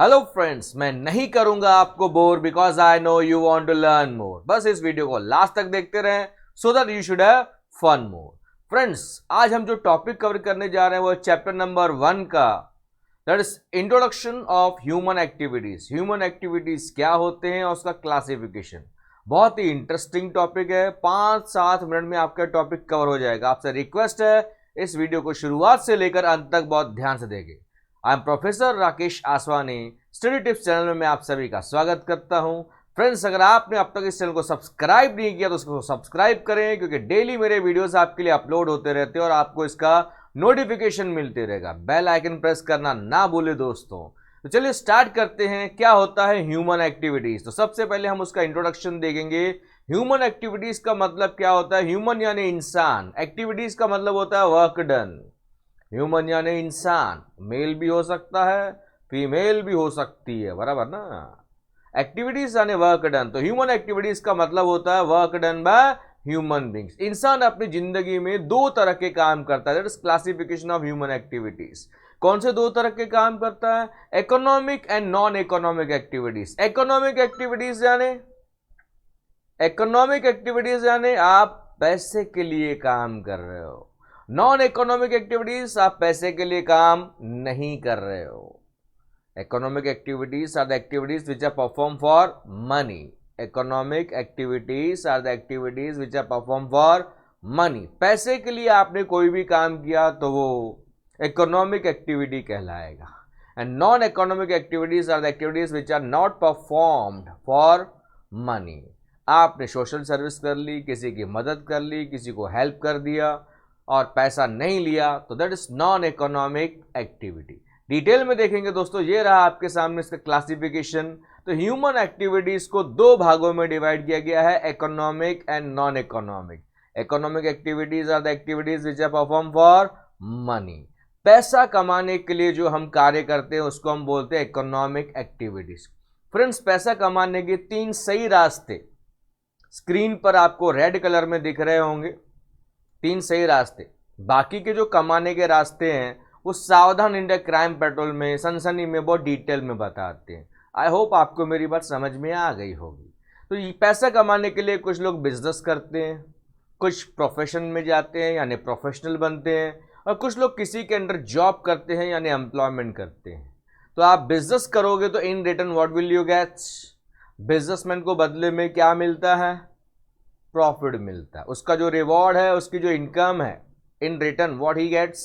Hello friends, मैं नहीं करूंगा आपको bore because I know you want to learn more. बस इस वीडियो को लास्ट तक देखते रहें so that you should have fun more. Friends, आज हम जो टॉपिक कवर करने जा रहे हैं वो चैप्टर नंबर 1 का, that is introduction of human activities. Human activities क्या होते हैं और उसका क्लासिफिकेशन। बहुत ही इंटरेस्टिंग टॉपिक है। 5-7 मिनट में आपका टॉपिक कवर हो जाएगा। आपसे रिक्वेस्ट है इस वीडियो को शुरुआत से लेकर अंत तक बहुत ध्यान से देखें। I am professor Rakesh Aswani. Study tips channel में मैं आप सभी का स्वागत करता हूं। फ्रेंड्स, अगर आपने अब तक इस चैनल को सब्सक्राइब नहीं किया तो उसको सब्सक्राइब करें, क्योंकि डेली मेरे वीडियोस आपके लिए अपलोड होते रहते हैं और आपको इसका नोटिफिकेशन मिलते रहेगा। बेल आइकन प्रेस करना ना भूले दोस्तों। तो चलिए स्टार्ट करते हैं। क्या होता है ह्यूमन एक्टिविटीज? तो सबसे पहले हम उसका इंट्रोडक्शन देखेंगे। ह्यूमन एक्टिविटीज का मतलब क्या होता है? ह्यूमन यानी इंसान, एक्टिविटीज का मतलब होता है वर्क डन। ह्यूमन यानी इंसान, मेल भी हो सकता है, फीमेल भी हो सकती है, बराबर ना। एक्टिविटीज यानी वर्क डन, तो ह्यूमन एक्टिविटीज का मतलब होता है work done by human beings. इंसान अपनी जिंदगी में 2 तरह के काम करता है। That is classification of human activities. कौन से 2 तरह के काम करता है? Economic and non economic activities. Economic activities यानी आप पैसे के लिए काम कर रहे हो। नॉन इकोनॉमिक एक्टिविटीज, आप पैसे के लिए काम नहीं कर रहे हो। Economic activities are the activities which are perform for money. Economic activities are the activities which are perform for money. पैसे के लिए आपने कोई भी काम किया तो वो इकोनॉमिक एक्टिविटी कहलाएगा। And non economic activities are the activities which are not performed for money. आपने सोशल सर्विस कर ली, किसी की मदद कर ली, किसी को हेल्प कर दिया और पैसा नहीं लिया, तो that is non economic activity. Detail में देखेंगे दोस्तों। ये रहा आपके सामने इसका क्लासिफिकेशन। तो ह्यूमन एक्टिविटीज को 2 भागों में डिवाइड किया गया है, economic and non economic. Economic activities are the activities which are perform for money. पैसा कमाने के लिए जो हम कार्य करते हैं उसको हम बोलते हैं इकोनॉमिक एक्टिविटीज। फ्रेंड्स, पैसा कमाने के 3 सही रास्ते स्क्रीन पर आपको रेड कलर में दिख रहे होंगे। 3 सही रास्ते। बाकी के जो कमाने के रास्ते हैं वो सावधान इंडिया क्राइम पेट्रोल में, सनसनी में बहुत डिटेल में बताते हैं। आई होप आपको मेरी बात समझ में आ गई होगी। तो ये पैसा कमाने के लिए कुछ लोग बिजनेस करते हैं, कुछ प्रोफेशन में जाते हैं यानी प्रोफेशनल बनते हैं, और कुछ लोग किसी के अंडर जॉब करते हैं यानी एम्प्लॉयमेंट करते हैं। तो आप बिजनेस करोगे तो इन return what will you get? Businessman को बदले में क्या मिलता है? प्रॉफिट मिलता है। उसका जो रिवॉर्ड है, उसकी जो इनकम है, in return what he gets?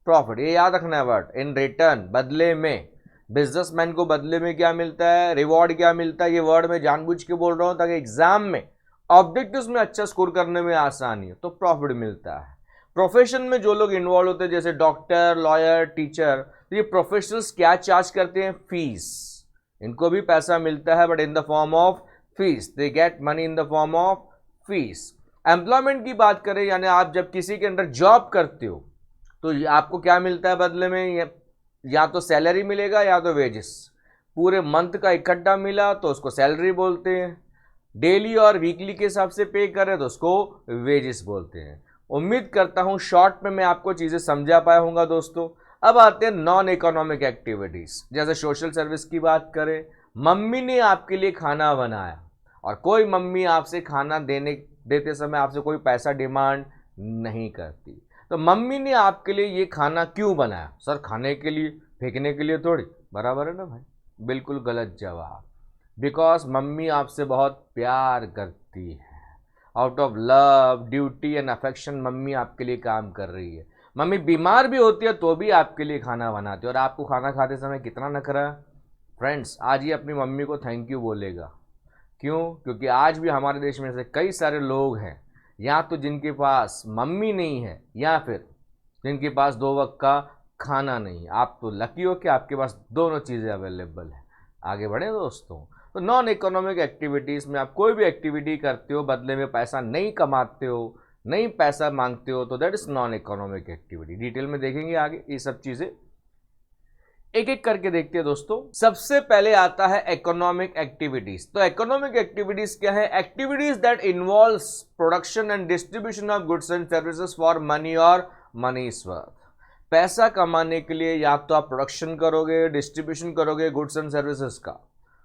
Profit. ये याद रखना है वर्ड, इन रिटर्न, बदले में। बिजनेसमैन को बदले में क्या मिलता है, रिवॉर्ड क्या मिलता है, ये वर्ड मैं जानबूझ के बोल रहा हूं ताकि एग्जाम में ऑब्जेक्टिव्स में अच्छा स्कोर करने में आसानी हो। तो प्रॉफिट मिलता है। प्रोफेशन में जो लोग इन्वॉल्व होते हैं जैसे डॉक्टर, लॉयर, टीचर, तो ये प्रोफेशनल्स क्या चार्ज करते हैं? फीस। इनको भी पैसा मिलता है but in the form of fees. They get money in the form of fees. Employment की बात करें यानी आप जब किसी के अंडर जॉब करते हो तो आपको क्या मिलता है बदले में? या तो सैलरी मिलेगा या तो वेजेस। पूरे मंथ का इकट्ठा मिला तो उसको सैलरी बोलते हैं। डेली और वीकली के हिसाब से पे करें तो उसको वेजेस बोलते हैं। उम्मीद करता हूं शॉर्ट में मैं आपको चीजें समझा पाया हूंगा दोस्तों। अब आते हैं नॉन इकोनॉमिक एक्टिविटीज। जैसे सोशल सर्विस की बात करें, मम्मी ने आपके लिए खाना बनाया और कोई मम्मी आपसे खाना देते समय आपसे कोई पैसा डिमांड नहीं करती। तो मम्मी ने आपके लिए ये खाना क्यों बनाया? सर, खाने के लिए, फेंकने के लिए थोड़ी। बराबर है ना भाई? बिल्कुल गलत जवाब। बिकॉज मम्मी आपसे बहुत प्यार करती है। Out of love, duty and affection mummy आपके लिए काम कर रही है। मम्मी बीमार भी होती है तो भी आपके लिए खाना बनाती है। और आपको खाना खाते समय कितना नखरा? फ्रेंड्स, आज ही अपनी मम्मी को थैंक यू बोलेगा। क्यों? क्योंकि आज भी हमारे देश में से कई सारे लोग हैं या तो जिनके पास मम्मी नहीं है या फिर जिनके पास 2 वक्त का खाना नहीं। आप तो लकी हो कि आपके पास दोनों चीज़ें अवेलेबल है। आगे बढ़े दोस्तों। तो नॉन इकोनॉमिक एक्टिविटीज़ में आप कोई भी एक्टिविटी करते हो, बदले में पैसा नहीं कमाते हो, नहीं पैसा मांगते हो, तो that is non economic activity. Detail में देखेंगे आगे ये सब चीज़ें, एक एक करके देखते हैं दोस्तों। सबसे पहले आता है इकोनॉमिक एक्टिविटीज। तो इकोनॉमिक एक्टिविटीज क्या है? Activities that involves production and distribution of goods and services for money और मनी इज वर्थ। पैसा कमाने के लिए या तो आप प्रोडक्शन करोगे, डिस्ट्रीब्यूशन करोगे गुड्स एंड सर्विसेज का,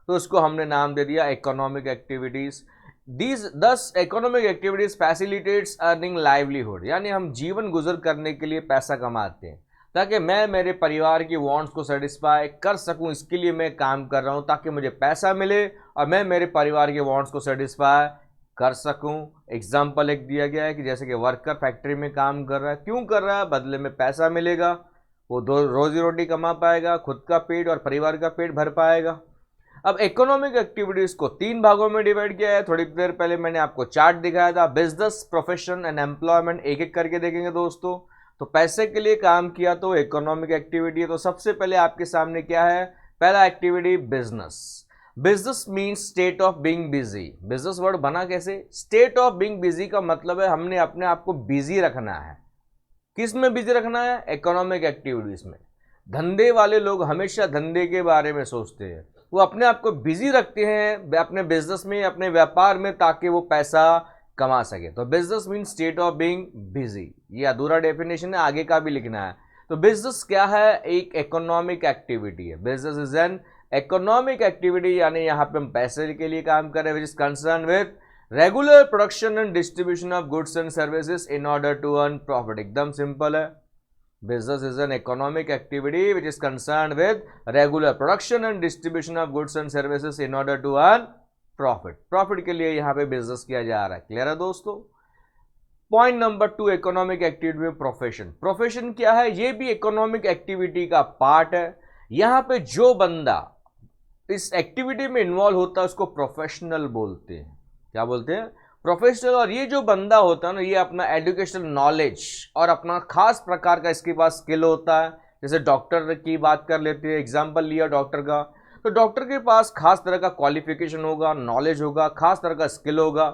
तो उसको हमने नाम दे दिया इकोनॉमिक एक्टिविटीज। दस economic activities facilitates earning livelihood, यानी हम जीवन गुजर करने के लिए पैसा कमाते हैं ताकि मैं मेरे परिवार की वांट्स को सेटिस्फाई कर सकूं, इसके लिए मैं काम कर रहा हूं ताकि मुझे पैसा मिले और मैं मेरे परिवार के वांट्स को सेटिस्फाई कर सकूं। एग्जाम्पल एक दिया गया है कि जैसे कि वर्कर फैक्ट्री में काम कर रहा है, क्यों कर रहा है? बदले में पैसा मिलेगा, वो दो रोजी रोटी कमा पाएगा, खुद का पेट और परिवार का पेट भर पाएगा। अब इकोनॉमिक एक्टिविटीज को 3 भागों में डिवाइड किया है। थोड़ी देर पहले मैंने आपको चार्ट दिखाया था, बिजनेस, प्रोफेशन एंड एम्प्लॉयमेंट, एक एक करके देखेंगे दोस्तों। तो पैसे के लिए काम किया तो इकोनॉमिक एक्टिविटी है। तो सबसे पहले आपके सामने क्या है? पहला activity business. Business means state of being busy. Business word बना कैसे? स्टेट ऑफ बीइंग बिजी का मतलब है हमने अपने आप को बिजी रखना है। किस में बिजी रखना है? इकोनॉमिक एक्टिविटीज में। धंधे वाले लोग हमेशा धंधे के बारे में सोचते हैं, वो अपने आप को बिजी रखते हैं अपने बिजनेस में, अपने व्यापार में, ताकि वो पैसा कमा सके। तो business mean state of being busy, ये अधूरा डेफिनेशन है, आगे का भी लिखना है। तो बिजनेस क्या है? एक इकोनॉमिक एक्टिविटी है। Business is an economic activity, यानी यहाँ पे हम पैसे के लिए काम कर रहे हैं, which is concern with regular production and distribution of goods and services in order to earn profit. एकदम सिंपल है। Business is an economic activity which is concerned with regular production and distribution of goods and services in order to earn profit. Profit के लिए यहाँ पे business किया जा रहा है। क्लियर है दोस्तों? पॉइंट नंबर 2, इकोनॉमिक एक्टिविटी में प्रोफेशन। प्रोफेशन क्या है? ये भी इकोनॉमिक एक्टिविटी का पार्ट है। यहाँ पे जो बंदा इस एक्टिविटी में इन्वॉल्व होता है उसको प्रोफेशनल बोलते हैं। क्या बोलते हैं? प्रोफेशनल। और ये जो बंदा होता है ना, ये अपना एजुकेशनल नॉलेज और अपना खास प्रकार का इसके पास स्किल होता है। जैसे डॉक्टर की बात कर लेते हैं, एग्जांपल लिया डॉक्टर का, तो डॉक्टर के पास खास तरह का क्वालिफिकेशन होगा, नॉलेज होगा, खास तरह का स्किल होगा,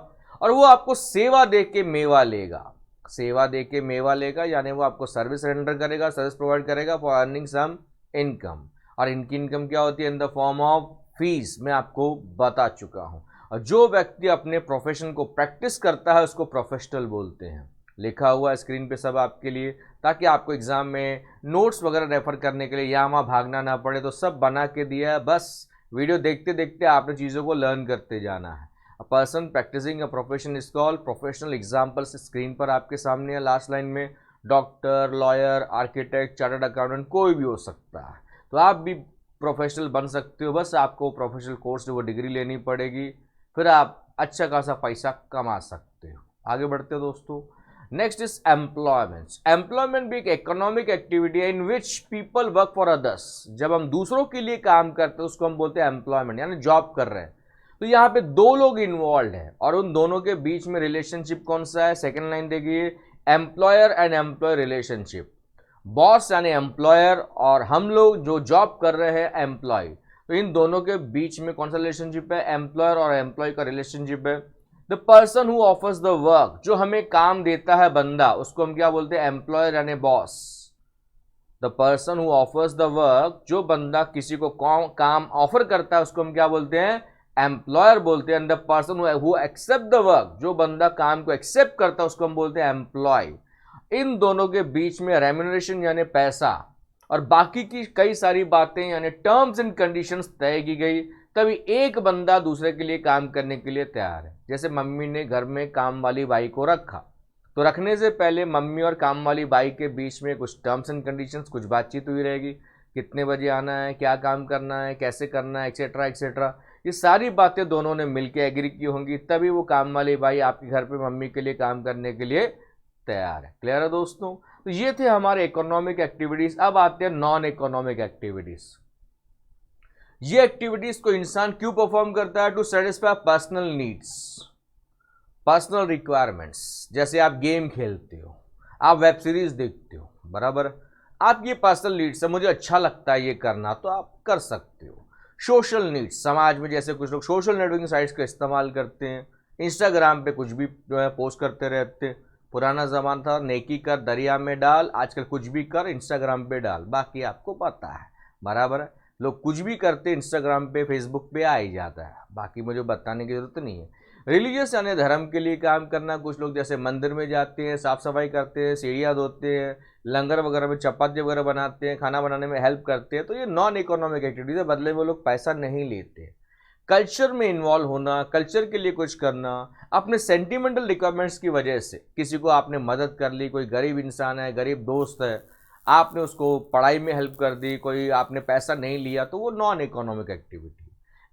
और वो आपको सेवा दे के मेवा लेगा। सेवा दे के मेवा लेगा यानी वो आपको सर्विस रेंडर करेगा, सर्विस प्रोवाइड करेगा फॉर अर्निंग सम इनकम। और इनकी इनकम क्या होती है? In the form of fees. मैं आपको बता चुका हूँ। और जो व्यक्ति अपने प्रोफेशन को प्रैक्टिस करता है उसको प्रोफेशनल बोलते हैं। लिखा हुआ है स्क्रीन पे सब आपके लिए, ताकि आपको एग्जाम में नोट्स वगैरह रेफर करने के लिए यहाँ वहाँ भागना ना पड़े। तो सब बना के दिया है, बस वीडियो देखते देखते आपने चीज़ों को लर्न करते जाना है। A person practicing a profession is called professional. Examples screen पर आपके सामने है लास्ट लाइन में। Doctor, lawyer, architect, chartered accountant, कोई भी हो सकता है। तो आप भी प्रोफेशनल बन सकते हो, बस आपको प्रोफेशनल कोर्स वो डिग्री लेनी पड़ेगी, फिर आप अच्छा खासा पैसा कमा सकते हो। आगे बढ़ते हो दोस्तों। Next is employment. एम्प्लॉयमेंट भी एक इकोनॉमिक एक्टिविटी है in which people work for others. जब हम दूसरों के लिए काम करते हैं उसको हम बोलते हैं एम्प्लॉयमेंट, यानी जॉब कर रहे हैं। तो यहाँ पे 2 लोग इन्वॉल्व हैं और उन दोनों के बीच में रिलेशनशिप कौन सा है? सेकेंड लाइन देखिए, employer and employ relationship. Boss यानी एम्प्लॉयर और हम लोग जो जॉब कर रहे हैं एम्प्लॉय। तो इन दोनों के बीच में कौन सा रिलेशनशिप है? एम्प्लॉयर और एम्प्लॉय का रिलेशनशिप है। The person who offers the work, जो हमें काम देता है बंदा, उसको हम क्या बोलते हैं? एम्प्लॉयर यानी boss. The person who offers the work, जो बंदा किसी को काम ऑफर करता है उसको हम क्या बोलते हैं? एम्प्लॉयर बोलते हैं। And the person who accept the work, जो बंदा काम को एक्सेप्ट करता है उसको हम बोलते हैं एम्प्लॉय। इन दोनों के बीच में रेम्यूनरेशन यानी पैसा और बाकी की कई सारी बातें यानी टर्म्स एंड कंडीशंस तय की गई, तभी एक बंदा दूसरे के लिए काम करने के लिए तैयार है। जैसे मम्मी ने घर में काम वाली बाई को रखा, तो रखने से पहले मम्मी और काम वाली बाई के बीच में कुछ टर्म्स एंड कंडीशंस, कुछ बातचीत हुई रहेगी, कितने बजे आना है, क्या काम करना है, कैसे करना है, एक्सेट्रा एक्सेट्रा। ये सारी बातें दोनों ने मिलकर एग्री की होंगी, तभी वो काम वाली बाई आपके घर पे मम्मी के लिए काम करने के लिए तैयार है। क्लियर है दोस्तों? तो ये थे हमारे इकोनॉमिक एक्टिविटीज। अब आते हैं नॉन इकोनॉमिक एक्टिविटीज। ये एक्टिविटीज को इंसान क्यों परफॉर्म करता है? To satisfy personal needs, personal requirements. जैसे आप गेम खेलते हो, आप वेब सीरीज देखते हो, बराबर, आप ये पर्सनल नीड्स है, मुझे अच्छा लगता है ये करना, तो आप कर सकते हो। सोशल नीड्स, समाज में जैसे कुछ लोग सोशल नेटवर्किंग साइट्स का इस्तेमाल करते हैं, इंस्टाग्राम पे कुछ भी जो है पोस्ट करते रहते हैं। पुराना ज़माना था नेकी कर दरिया में डाल, आजकल कुछ भी कर इंस्टाग्राम पे डाल, बाकी आपको पता है, बराबर है। लोग कुछ भी करते इंस्टाग्राम पे, फेसबुक पे आ ही जाता है, बाकी मुझे बताने की जरूरत नहीं है। रिलीजियस यानी धर्म के लिए काम करना, कुछ लोग जैसे मंदिर में जाते हैं, साफ सफाई करते हैं, सीढ़ियाँ धोते हैं, लंगर वगैरह में चपाती वगैरह बनाते हैं, खाना बनाने में हेल्प करते हैं, तो ये नॉन इकोनॉमिक एक्टिविटीज है, बदले में वो लोग पैसा नहीं लेते। कल्चर में इन्वॉल्व होना, कल्चर के लिए कुछ करना, अपने सेंटिमेंटल रिक्वायरमेंट्स की वजह से किसी को आपने मदद कर ली, कोई गरीब इंसान है, गरीब दोस्त है, आपने उसको पढ़ाई में हेल्प कर दी, कोई आपने पैसा नहीं लिया, तो वो नॉन इकोनॉमिक एक्टिविटी।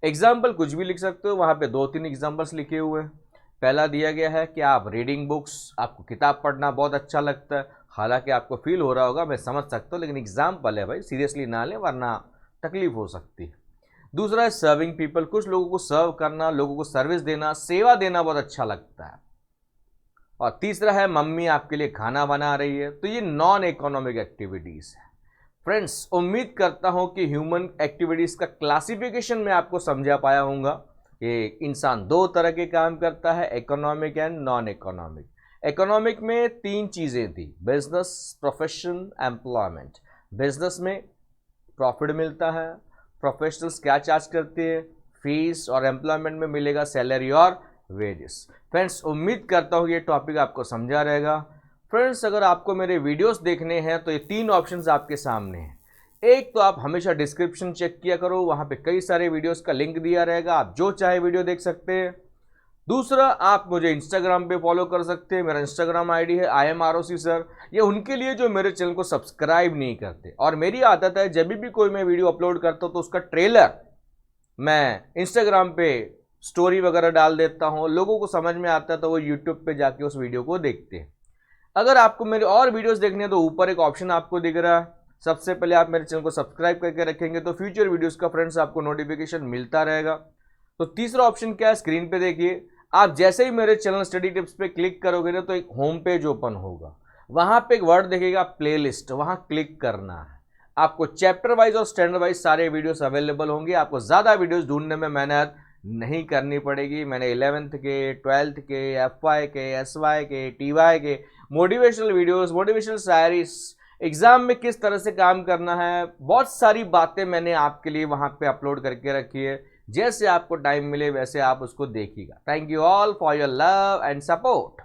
एग्जाम्पल कुछ भी लिख सकते हो, वहाँ पे 2-3 एग्जाम्पल्स लिखे हुए हैं। पहला दिया गया है कि आप रीडिंग बुक्स, आपको किताब पढ़ना बहुत अच्छा लगता है, हालांकि आपको फील हो रहा होगा, मैं समझ सकता हूँ, लेकिन एग्जाम्पल है भाई, सीरियसली ना लें वरना तकलीफ हो सकती है। दूसरा है सर्विंग पीपल, कुछ लोगों को सर्व करना, लोगों को सर्विस देना, सेवा देना बहुत अच्छा लगता है। और तीसरा है मम्मी आपके लिए खाना बना रही है, तो ये नॉन इकोनॉमिक एक्टिविटीज है। फ्रेंड्स, उम्मीद करता हूं कि ह्यूमन एक्टिविटीज का क्लासिफिकेशन में आपको समझा पाया होगा कि इंसान 2 तरह के काम करता है, economic and non economic. Economic में 3 चीजें थी, बिजनेस, प्रोफेशन, एम्प्लॉयमेंट। बिजनेस में प्रॉफिट मिलता है, प्रोफेशनल्स क्या चार्ज करते हैं, फीस, और एम्प्लॉयमेंट में मिलेगा सैलरी और वेजेस। फ्रेंड्स, उम्मीद करता हूँ ये टॉपिक आपको समझा रहेगा। फ्रेंड्स, अगर आपको मेरे वीडियोस देखने हैं तो ये 3 ऑप्शंस आपके सामने हैं। एक तो आप हमेशा डिस्क्रिप्शन चेक किया करो, वहाँ पे कई सारे वीडियोस का लिंक दिया रहेगा, आप जो चाहे वीडियो देख सकते हैं। दूसरा, आप मुझे इंस्टाग्राम पे फॉलो कर सकते हैं, मेरा इंस्टाग्राम आईडी है IMROC सर। ये उनके लिए जो मेरे चैनल को सब्सक्राइब नहीं करते, और मेरी आदत है जब भी कोई मैं वीडियो अपलोड करता हूँ तो उसका ट्रेलर मैं इंस्टाग्राम पे स्टोरी वगैरह डाल देता हूँ, लोगों को समझ में आता है तो वो यूट्यूब पे जाके उस वीडियो को देखते हैं। अगर आपको मेरे और वीडियोस देखने हैं तो ऊपर एक ऑप्शन आपको दिख रहा है, सबसे पहले आप मेरे चैनल को सब्सक्राइब करके रखेंगे तो फ्यूचर वीडियोस का फ्रेंड्स आपको नोटिफिकेशन मिलता रहेगा। तो तीसरा ऑप्शन क्या है, स्क्रीन पे देखिए। आप जैसे ही मेरे चैनल स्टडी टिप्स पे क्लिक करोगे ना तो एक होम पेज ओपन होगा, वहां पे एक वर्ड दिखेगा प्लेलिस्ट, वहां क्लिक करना है। आपको चैप्टर वाइज और स्टैंडर्ड वाइज सारे वीडियोस अवेलेबल होंगे, आपको ज़्यादा वीडियोस ढूंढने में मेहनत नहीं करनी पड़ेगी। मैंने 11th के, 12th के, FY के, SY के, TY के motivational videos, motivational shayaris, exam में किस तरह से काम करना है, बहुत सारी बातें मैंने आपके लिए वहां पे अपलोड करके रखी है। जैसे आपको टाइम मिले वैसे आप उसको देखिएगा। Thank you all for your love and support.